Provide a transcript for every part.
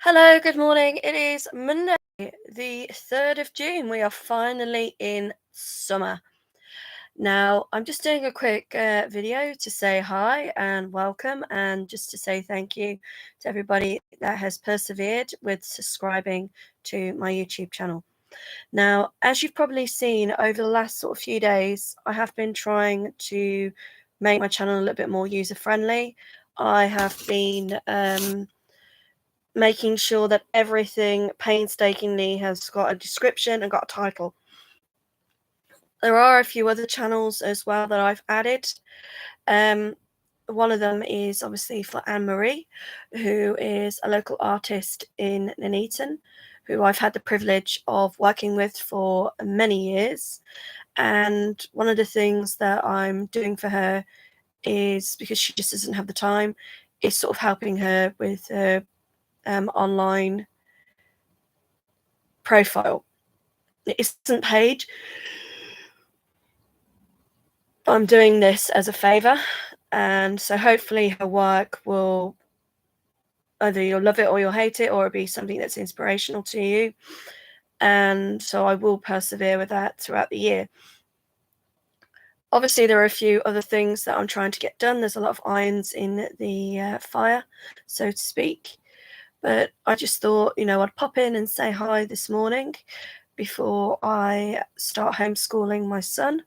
Hello, good morning. It is Monday, the 3rd of June. We are finally in summer. Now, I'm just doing a quick video to say hi and welcome, and just to say thank you to everybody that has persevered with subscribing to my YouTube channel. Now, as you've probably seen over the last sort of few days, I have been trying to make my channel a little bit more user-friendly. I have been making sure that everything painstakingly has got a description and got a title. There are a few other channels as well that I've added. One of them is obviously for Anne-Marie, who is a local artist in Nuneaton, who I've had the privilege of working with for many years. And one of the things that I'm doing for her is, because she just doesn't have the time, is sort of helping her with her online profile. It isn't paid. I'm doing this as a favor, and so hopefully her work will, either you'll love it or you'll hate it, or it'll be something that's inspirational to you. And so I will persevere with that throughout the year. Obviously, there are a few other things that I'm trying to get done. There's a lot of irons in the fire, so to speak. But I just thought, I'd pop in and say hi this morning before I start homeschooling my son.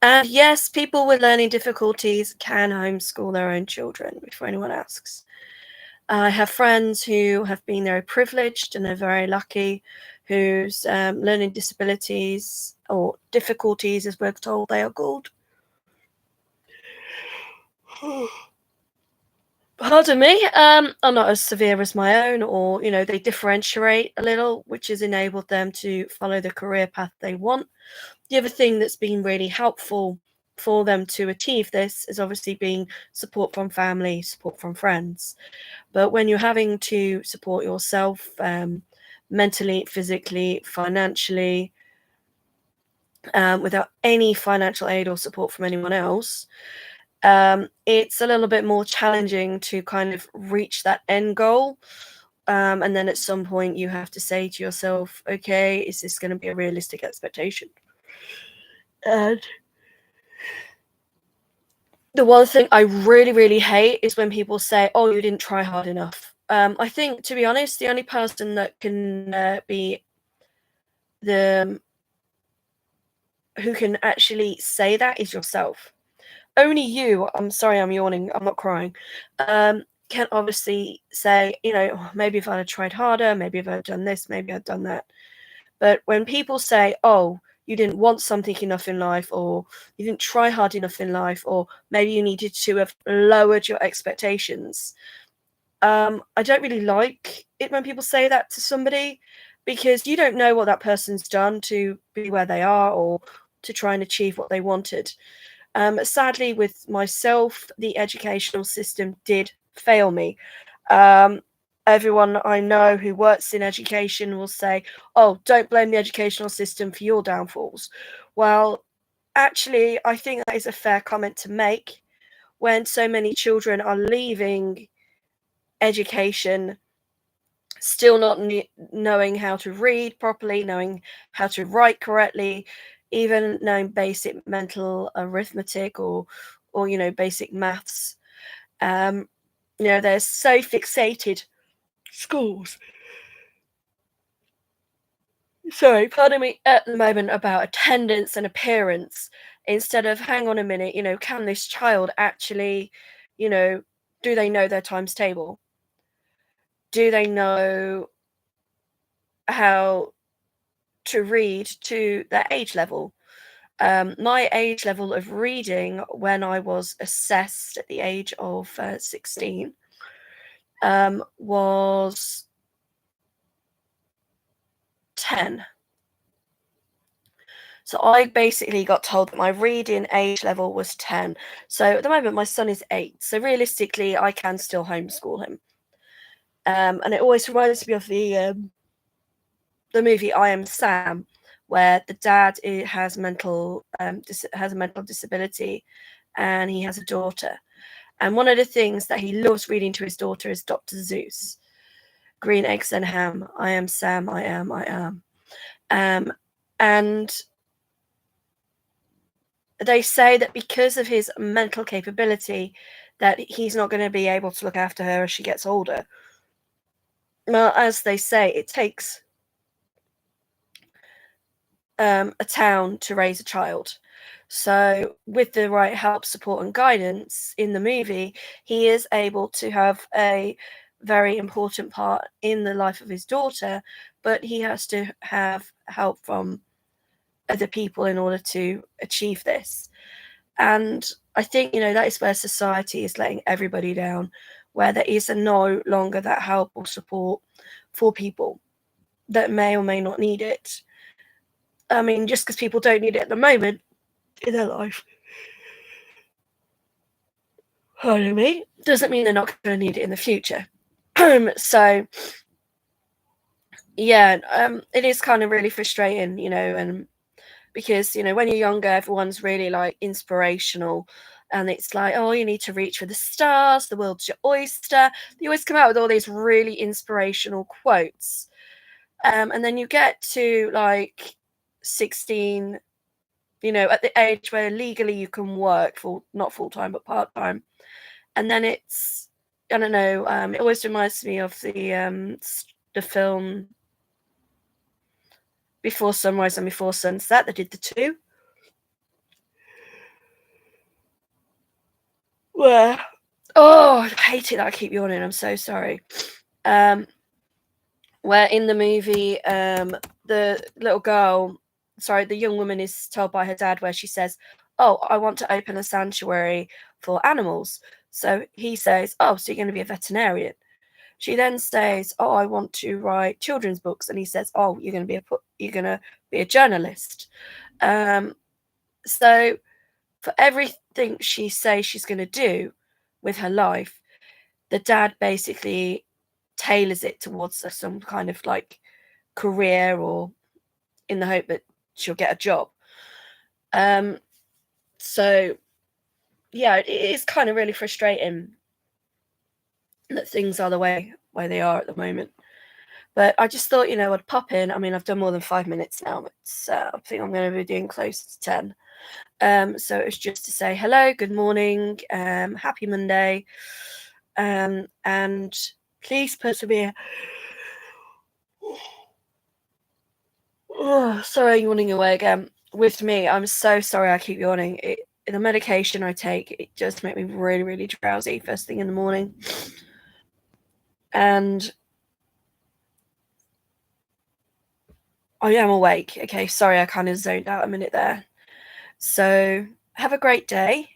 And yes, people with learning difficulties can homeschool their own children, before anyone asks. I have friends who have been very privileged and are very lucky, whose learning disabilities or difficulties, as we're told they are called. Pardon me, are not as severe as my own, or, they differentiate a little, which has enabled them to follow the career path they want. The other thing that's been really helpful for them to achieve this is obviously being support from family, support from friends. But when you're having to support yourself mentally, physically, financially, without any financial aid or support from anyone else, it's a little bit more challenging to kind of reach that end goal. And then at some point you have to say to yourself, okay, is this going to be a realistic expectation? And the one thing I really, really hate is when people say, oh, you didn't try hard enough. I think, to be honest, the only person that can be who can actually say that is yourself. Only you, I'm sorry, I'm yawning, I'm not crying, can obviously say, maybe if I had tried harder, maybe if I had done this, maybe I'd done that. But when people say, oh, you didn't want something enough in life, or you didn't try hard enough in life, or maybe you needed to have lowered your expectations, I don't really like it when people say that to somebody, because you don't know what that person's done to be where they are or to try and achieve what they wanted. Sadly, with myself, the educational system did fail me. Everyone I know who works in education will say, oh, don't blame the educational system for your downfalls. Well, actually, I think that is a fair comment to make when so many children are leaving education still not knowing how to read properly, knowing how to write correctly, even knowing basic mental arithmetic or basic maths. They're so fixated, schools, sorry, pardon me, at the moment, about attendance and appearance, instead of, hang on a minute, can this child actually, do they know their times table? Do they know how to read to their age level? My age level of reading when I was assessed at the age of 16 was 10. So I basically got told that my reading age level was 10. So at the moment, my son is 8. So realistically, I can still homeschool him. And it always reminds me of the movie I Am Sam, where the dad has a mental disability, and he has a daughter. And one of the things that he loves reading to his daughter is Dr. Seuss. Green eggs and ham. I am Sam. I am. And they say that because of his mental capability, that he's not going to be able to look after her as she gets older. Well, as they say, it takes a town to raise a child. So with the right help, support, and guidance in the movie, he is able to have a very important part in the life of his daughter, but he has to have help from other people in order to achieve this. And I think, that is where society is letting everybody down, where there is no longer that help or support for people that may or may not need it. I mean, just because people don't need it at the moment in their life, pardon me, doesn't mean they're not going to need it in the future. So, yeah, it is kind of really frustrating, and because, when you're younger, everyone's really like inspirational. And it's like, oh, you need to reach for the stars, the world's your oyster. They always come out with all these really inspirational quotes. And then you get to like 16, at the age where legally you can work for not full time but part time, and then it's, I don't know. It always reminds me of the film Before Sunrise and Before Sunset. They did the two. Where, oh, I hate it that I keep yawning. I'm so sorry. Where in the movie, the little girl, the young woman is told by her dad where she says, "Oh, I want to open a sanctuary for animals." So he says, "Oh, so you're going to be a veterinarian?" She then says, "Oh, I want to write children's books," and he says, "Oh, you're going to be a journalist." So for everything she says she's going to do with her life, the dad basically tailors it towards some kind of like career, or in the hope that she'll get a job. So yeah, it is kind of really frustrating that things are the way they are at the moment. But I just thought, I'd pop in. I mean, I've done more than 5 minutes now. I think I'm going to be doing close to 10. So it's just to say hello, good morning, happy Monday, and please persevere. Oh, sorry, I'm yawning away again. With me, I'm so sorry I keep yawning. The medication I take, it just makes me really, really drowsy first thing in the morning. And I am awake. Okay, sorry, I kind of zoned out a minute there. So have a great day.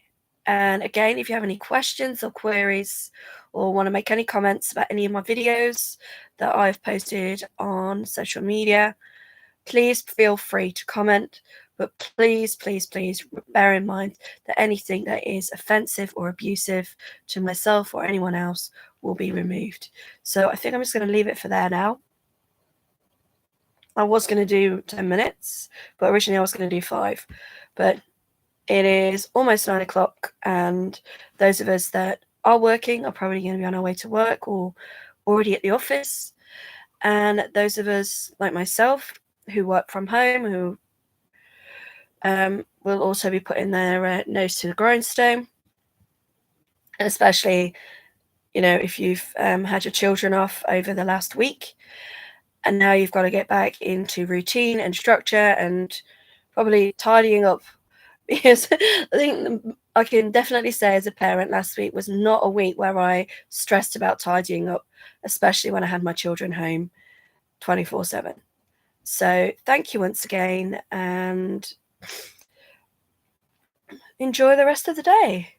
And again, if you have any questions or queries, or want to make any comments about any of my videos that I've posted on social media, please feel free to comment. But please, please, please bear in mind that anything that is offensive or abusive to myself or anyone else will be removed. So I think I'm just going to leave it for there now. I was going to do 10 minutes, but originally I was going to do 5. But it is almost 9 o'clock, and those of us that are working are probably going to be on our way to work or already at the office. And those of us like myself who work from home, who will also be putting their nose to the grindstone, and especially, if you've had your children off over the last week, and now you've got to get back into routine and structure and probably tidying up. Because I think I can definitely say as a parent, last week was not a week where I stressed about tidying up, especially when I had my children home 24/7. So thank you once again, and enjoy the rest of the day.